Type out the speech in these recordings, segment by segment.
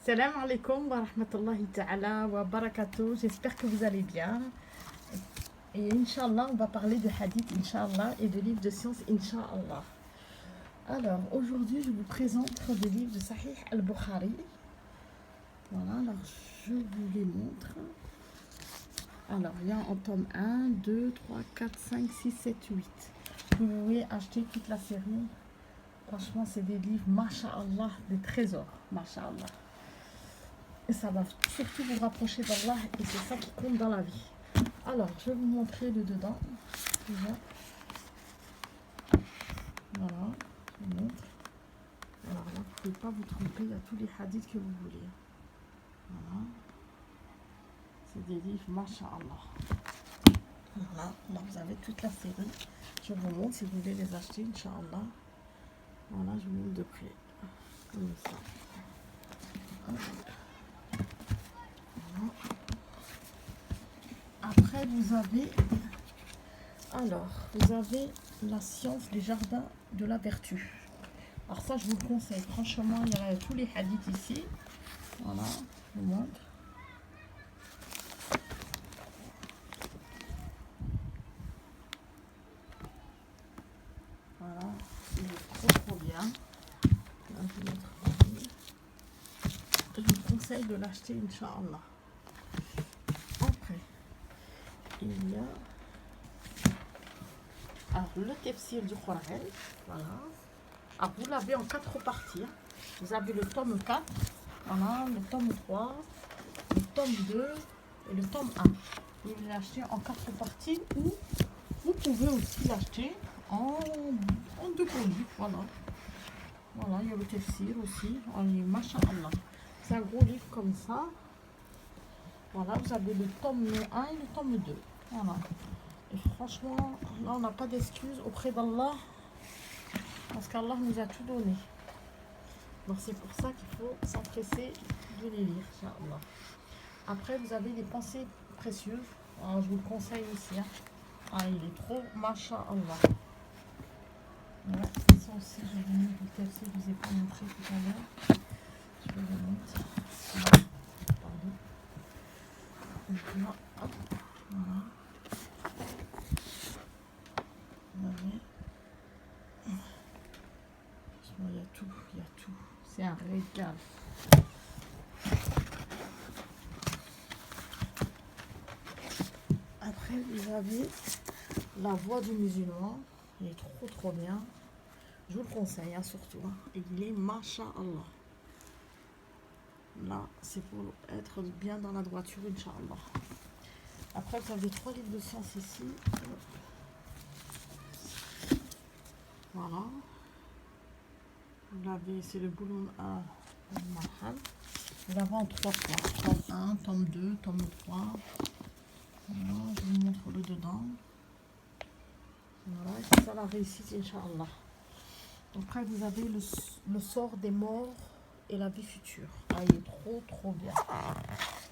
Salam alaikum wa rahmatullahi ta'ala wa barakatuh. J'espère que vous allez bien. Et Inch'Allah, on va parler de hadith, Inch'Allah, et de livres de sciences, Inch'Allah. Alors, aujourd'hui, je vous présente des livres de Sahih al-Bukhari. Voilà, alors je vous les montre. Alors, il y a en tome 1, 2, 3, 4, 5, 6, 7, 8. Vous pouvez acheter toute la série. Franchement, c'est des livres, masha'Allah, des trésors, masha'Allah. Et ça va surtout vous rapprocher d'Allah et c'est ça qui compte dans la vie. Alors, je vais vous montrer le dedans. Déjà. Voilà, je vous montre. Alors là, vous ne pouvez pas vous tromper, il y a tous les hadiths que vous voulez. Voilà. C'est des livres, masha'Allah. Voilà, là vous avez toute la série. Je vous montre si vous voulez les acheter, Inch'Allah. Voilà, je vous montre de près. Comme ça. Voilà. Après, vous avez la science des jardins de la vertu. Alors ça, je vous le conseille. Franchement, il y a tous les hadiths ici. Voilà, je vous montre. Voilà, il est trop bien. Là, je vous conseille de l'acheter, Inch'Allah. Après, il y a le tafsir du Coran. Voilà. Alors, vous l'avez en 4 parties. Vous avez le tome 4, voilà, le tome 3, le tome 2 et le tome 1. Vous l'achetez en 4 parties ou vous pouvez aussi l'acheter en 2 livres. Voilà. Voilà, il y a le tafsir aussi. On est masha'Allah. C'est un gros livre comme ça. Voilà, vous avez le tome 1 et le tome 2. Voilà. Et franchement, là, on n'a pas d'excuses auprès d'Allah. Parce qu'Allah nous a tout donné. Donc c'est pour ça qu'il faut s'empresser de les lire, Inch'Allah. Après, vous avez des pensées précieuses. Alors, je vous le conseille aussi. Hein. Ah, il est trop, masha'Allah. Voilà, ça aussi, je vais vous le tafsir, je ne vous ai pas montré tout à l'heure. Je vais le mettre. Pardon. Donc là, hop, voilà. Vous avez... Il y a tout, il y a tout. C'est un régal. Après, vous avez La Voix du musulman. Il est trop bien. Je vous le conseille, hein, surtout. Hein. Et il est masha'Allah. Là, c'est pour être bien dans la droiture, Inch'Allah. Après, vous avez 3 livres de sciences ici. Voilà. Vous l'avez, c'est le Bouloum à Mahal. Vous l'avez en 3 fois. Tome 1, tome 2, tome 3. Voilà, je vous montre le dedans. Voilà, c'est ça la réussite, Inch'Allah. Après, vous avez le sort des morts et la vie future. Ah, il est trop bien.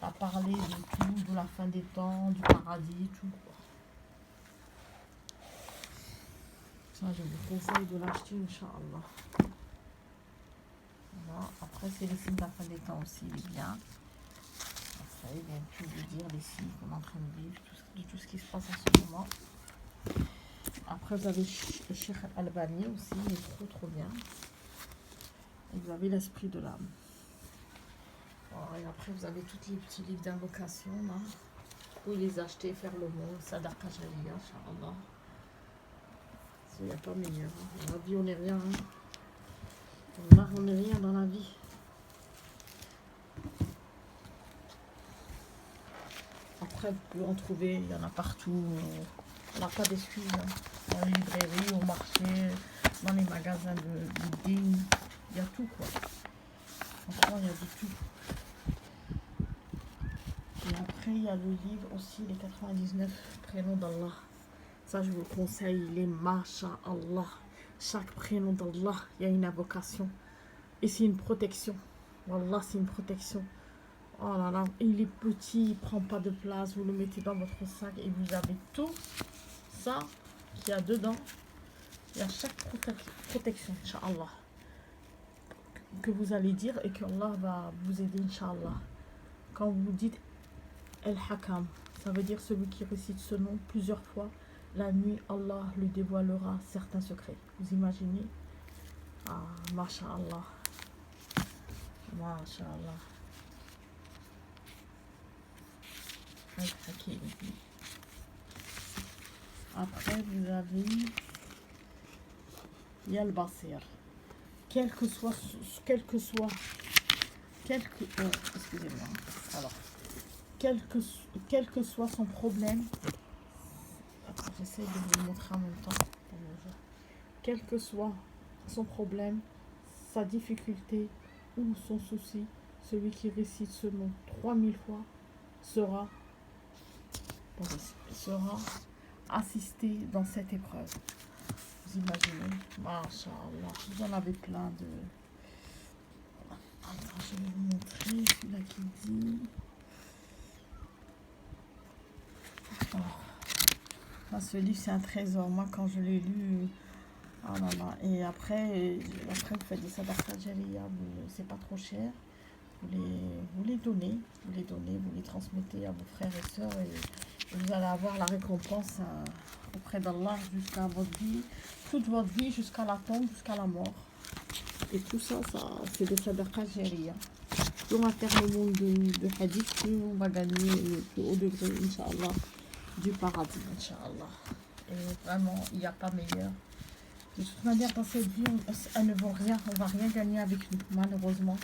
À parler de tout, de la fin des temps, du paradis, tout. Ça, je vous conseille de l'acheter, Inch'Allah. Voilà. Après, c'est les signes de la fin des temps aussi, il est bien. Après, il vient tout vous dire les signes qu'on est en train de vivre, de tout ce qui se passe en ce moment. Après, vous avez le Cheikh Albani aussi, il est trop bien. Et vous avez l'esprit de l'âme. Voilà, et après, vous avez tous les petits livres d'invocation, là. Vous pouvez les acheter, faire le mot, Sadaqa Jariya, Inch'Allah. Il n'y a pas meilleur. Hein. Dans la vie, on n'est rien. Hein. Là, on n'est rien dans la vie. Après, vous pouvez en trouver, il y en a partout. On n'a pas d'excuses. Hein. Dans les librairies, au marché, dans les magasins de dîmes. Il y a tout, quoi. Franchement, il y a de tout. Et après, il y a le livre aussi, les 99 prénoms d'Allah. Ça, je vous le conseille, il est masha'Allah. Chaque prénom d'Allah, il y a une invocation. Et c'est une protection. Wallah, c'est une protection. Oh là là, il est petit, il ne prend pas de place. Vous le mettez dans votre sac et vous avez tout ça qu'il y a dedans. Il y a chaque protection, Inch'Allah. que vous allez dire et que Allah va vous aider, Inch'Allah. Quand vous dites El-Hakam, ça veut dire celui qui récite ce nom plusieurs fois. La nuit, Allah lui dévoilera certains secrets. Vous imaginez? Ah, Masha'Allah. Masha'Allah. Al-Hakim. Après, vous avez Yal-Basir. Excusez-moi. Alors, quel que soit son problème, j'essaie de vous le montrer en même temps. Quel que soit son problème, sa difficulté ou son souci, celui qui récite ce nom 3000 fois sera assisté dans cette épreuve. Vous imaginez? Masha'Allah. Vous en avez plein de... Attends, je vais vous montrer celui-là qui dit... Oh. Ce livre, c'est un trésor. Moi, quand je l'ai lu... Oh là là. Et après vous faites des sadaqah jariya, c'est pas trop cher. Vous les donnez, vous les transmettez à vos frères et sœurs et vous allez avoir la récompense auprès d'Allah jusqu'à votre vie, toute votre vie, jusqu'à la tombe, jusqu'à la mort. Et tout ça, c'est des sadaqah jariya. Plus on va faire le monde de hadith, plus on va gagner le plus haut degré, Inch'Allah, du paradis, Inch'Allah. Et vraiment, il n'y a pas meilleur. De toute manière, dans cette vie, elles ne vont rien, on ne va rien gagner avec nous, malheureusement.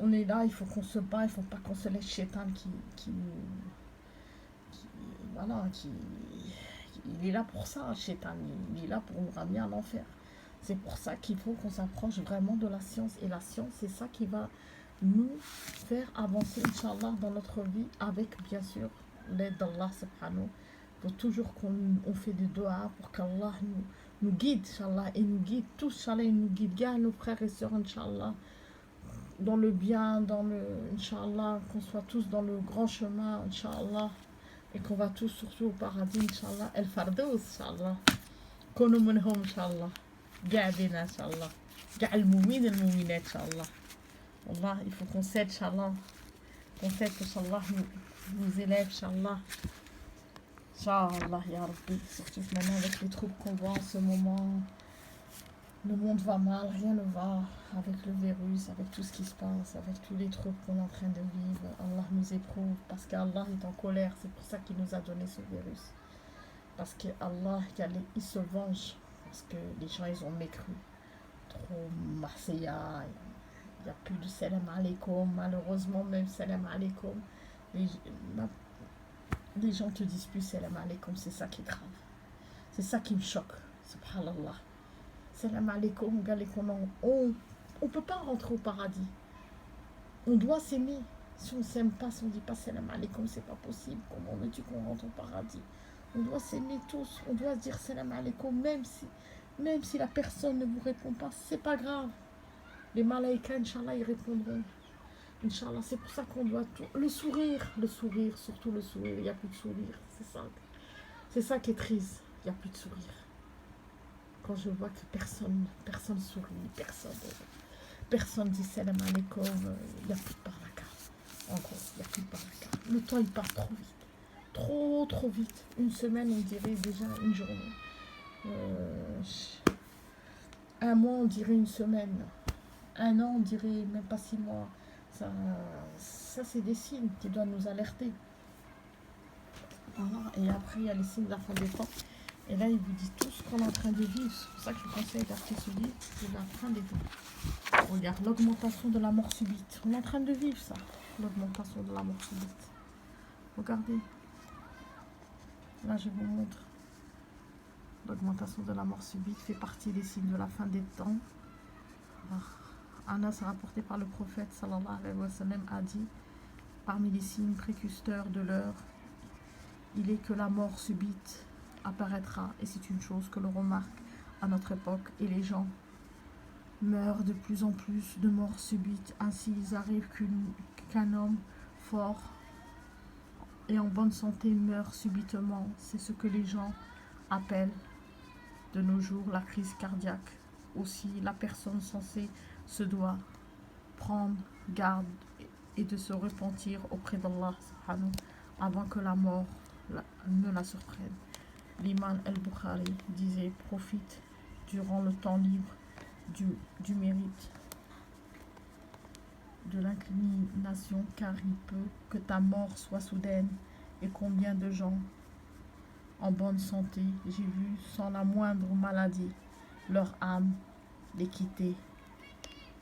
On est là, il faut qu'on se bat, il ne faut pas qu'on se laisse Shaitan il est là pour ça, Shaitan, il est là pour nous ramener à l'enfer. C'est pour ça qu'il faut qu'on s'approche vraiment de la science. Et la science, c'est ça qui va nous faire avancer, Inch'Allah, dans notre vie, avec, bien sûr, l'aide d'Allah, subhanahu. Il faut toujours qu'on fait des doigts pour qu'Allah nous guide, Inch'Allah, et nous guide tous, Inch'Allah, et nous guide, gagne nos frères et sœurs, Inch'Allah, dans le bien, Inch'Allah, qu'on soit tous dans le grand chemin, Inch'Allah, et qu'on va tous surtout au paradis, Inch'Allah, El Fardouz, Inch'Allah, Kono Munhum, Inch'Allah, Ga'bina, Inch'Allah, Ga'al Moumin, El Mouminat, Inch'Allah. Wallah, il faut qu'on s'aide, Inch'Allah, que Inch'Allah nous élève, Inch'Allah. Inch'Allah, Ya Rabbi, surtout maintenant avec les troubles qu'on voit en ce moment. Le monde va mal, rien ne va avec le virus, avec tout ce qui se passe, avec tous les troubles qu'on est en train de vivre. Allah nous éprouve parce qu'Allah est en colère, c'est pour ça qu'il nous a donné ce virus. Parce qu'Allah, il se venge, parce que les gens, ils ont mécru. Trop Marseilla, il n'y a plus de salam alaikum, malheureusement, même salam alaikum. Les gens te disent plus salam alaikum, c'est ça qui est grave. C'est ça qui me choque, subhanallah. Salam alaikum, on ne peut pas rentrer au paradis. On doit s'aimer. Si on ne s'aime pas, si on ne dit pas salam alaikum, c'est pas possible. Comment veux-tu qu'on rentre au paradis? On doit s'aimer tous. On doit dire salam alaikum, même si la personne ne vous répond pas, c'est pas grave. Les malaïkas, Inch'Allah, ils répondront. Inch'Allah, c'est pour ça qu'on doit tout. Le sourire, surtout le sourire. Il n'y a plus de sourire. C'est ça qui est triste. Il n'y a plus de sourire. Quand je vois que personne sourit, personne dit salam alaikum, il n'y a plus de baraka. En gros, il n'y a plus de baraka. Le temps, il part trop vite. Trop vite. Une semaine, on dirait déjà une journée. Un mois, on dirait une semaine. Un an, on dirait même pas 6 mois. Ça c'est des signes qui doivent nous alerter. Voilà. Et après, il y a les signes de la fin des temps. Et là, il vous dit tout ce qu'on est en train de vivre. C'est pour ça que je vous conseille d'acheter ce livre. C'est la fin des temps. Regarde, l'augmentation de la mort subite. On est en train de vivre ça. L'augmentation de la mort subite. Regardez. Là, je vous montre. L'augmentation de la mort subite fait partie des signes de la fin des temps. Anas, rapporté par le prophète, sallallahu alayhi wa sallam, a dit, parmi les signes précurseurs de l'heure, il est que la mort subite apparaîtra, et c'est une chose que l'on remarque à notre époque, et les gens meurent de plus en plus de morts subites. Ainsi, il arrive qu'un homme fort et en bonne santé meurt subitement. C'est ce que les gens appellent de nos jours la crise cardiaque. Aussi, la personne censée se doit prendre garde et de se repentir auprès d'Allah subhanahu avant que la mort ne la surprenne. L'imam al-Bukhari disait: profite durant le temps libre du mérite de l'inclination, car il peut que ta mort soit soudaine. Et combien de gens en bonne santé j'ai vu sans la moindre maladie leur âme les quitter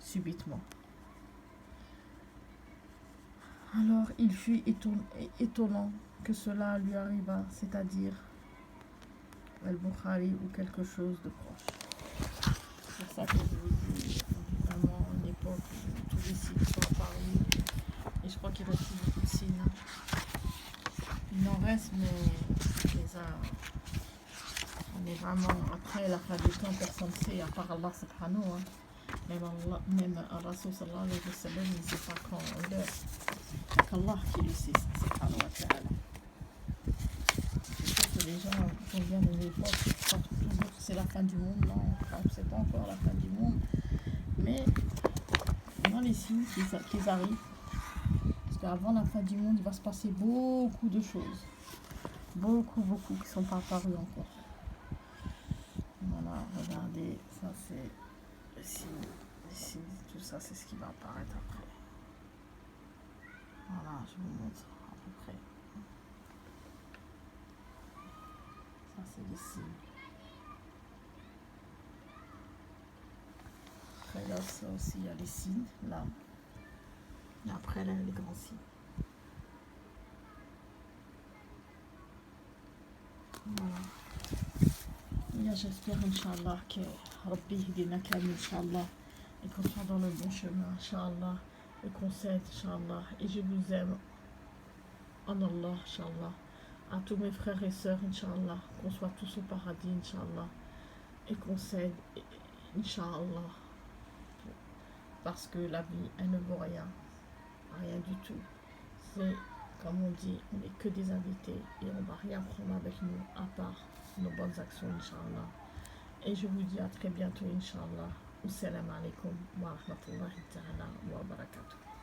subitement. Alors il fut étonnant que cela lui arriva, c'est-à-dire al-Bukhari ou quelque chose de proche. C'est pour ça que je vous dis, vraiment, une époque où tous les signes sont apparus. Et je crois qu'il reste beaucoup de signes. Il en reste, mais on est vraiment, après la fin du temps, personne ne sait, à part Allah subhanahu. Même Rasul sallallahu alayhi wa sallam, il ne sait pas quand l'heure. C'est qu'Allah qui le sait, subhanahu wa ta'ala. Je sais que les gens qui viennent de l'époque, ils pensent toujours que c'est la fin du monde. Non, c'est pas encore la fin du monde. Mais dans les signes qui arrivent, parce qu'avant la fin du monde, il va se passer beaucoup de choses. Beaucoup qui ne sont pas apparues encore. Voilà, regardez, ça c'est les signes, tout ça c'est ce qui va apparaître après. Voilà, je vous montre à peu près. Ça c'est les signes. Après là, ça aussi, il y a les signes, là. Et après là, les grands signes. Voilà. J'espère, Inch'Allah, que Rabbi Hidina Kamil, Inch'Allah, et qu'on soit dans le bon chemin, Inch'Allah, et qu'on s'aide, Inch'Allah. Et je vous aime en Allah, Inch'Allah. À tous mes frères et sœurs, Inch'Allah, qu'on soit tous au paradis, Inch'Allah, et qu'on s'aide, Inch'Allah. Parce que la vie, elle ne vaut rien, rien du tout. C'est, comme on dit, on n'est que des invités et on ne va rien prendre avec nous à part nos bonnes actions, Inch'Allah. Et je vous dis à très bientôt, Inch'Allah. Assalamu alaikum wa rahmatullahi ta'ala wa barakatuh.